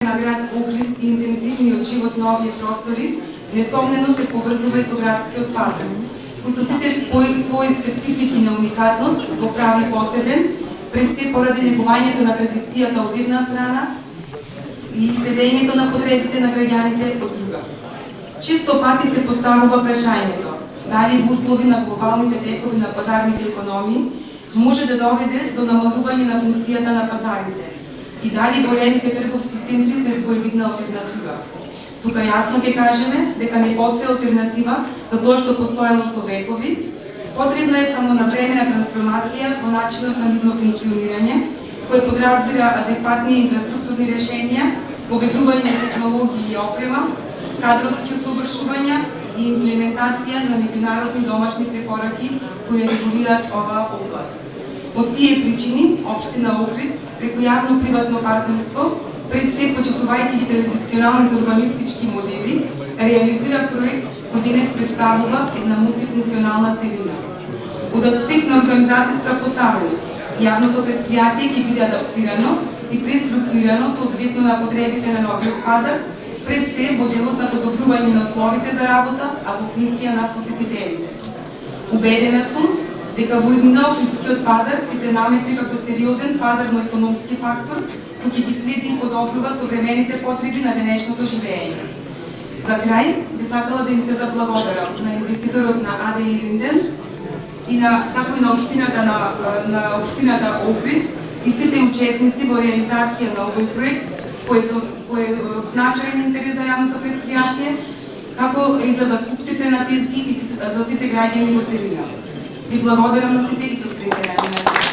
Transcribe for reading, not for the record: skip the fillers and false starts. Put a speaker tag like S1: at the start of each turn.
S1: на град Охрид и интензивниот живот на овие простори несомнено се поврзува и со градскиот пазар, кој со сите своји специфики на уникатност го прави посебен, пред се поради негувањето на традицијата од една страна и следењето на потребите на граѓаните од друга. Чисто пати се поставува прашањето дали во услови на глобалните текови на пазарните економии може да доведе до намалување на функцијата на пазарите и дали големите трговски центри се своевидна алтернатива. Тука јасно ќе кажеме дека не постои алтернатива за тоа што постоело со векови, потребна е само навремена трансформација во начинот на нивно функционирање, кој подразбира адекватни инфраструктурни решенија, поведување на технологии и опрема, кадровски усовршувања и имплементација на меѓународни домашни препораки кои регулираат оваа област. Од тие причини, општина Охрид, преку јавно-приватно партнерство, пред се почитувајќи ги традиционалните урбанистички модели, реализира проект кој денес представува една мултифункционална целина. Од аспект на организацијска поставеност, јавното предпријатие ќе биде адаптирано и преструктурирано соодветно на потребите на новиот пазар, пред се во делот на подобрување на условите за работа, а во функција на посетителите. Убедена сум дека во иднина Охридскиот пазар ќе се наметне како сериозен пазарно-економски фактор кој ќе ги следи и подобрува современите потреби на денешното живење. За крај, би сакала да им се заблагодарам на инвеститорот на АДИ Линден и како и на општината Охрид и сите учесници во реализација на овој проект кој е од значаен интерес за јавното предпријатие, како и за закупците на тезги и за сите граѓани во целина. Ви благодарам на сите и со среќа.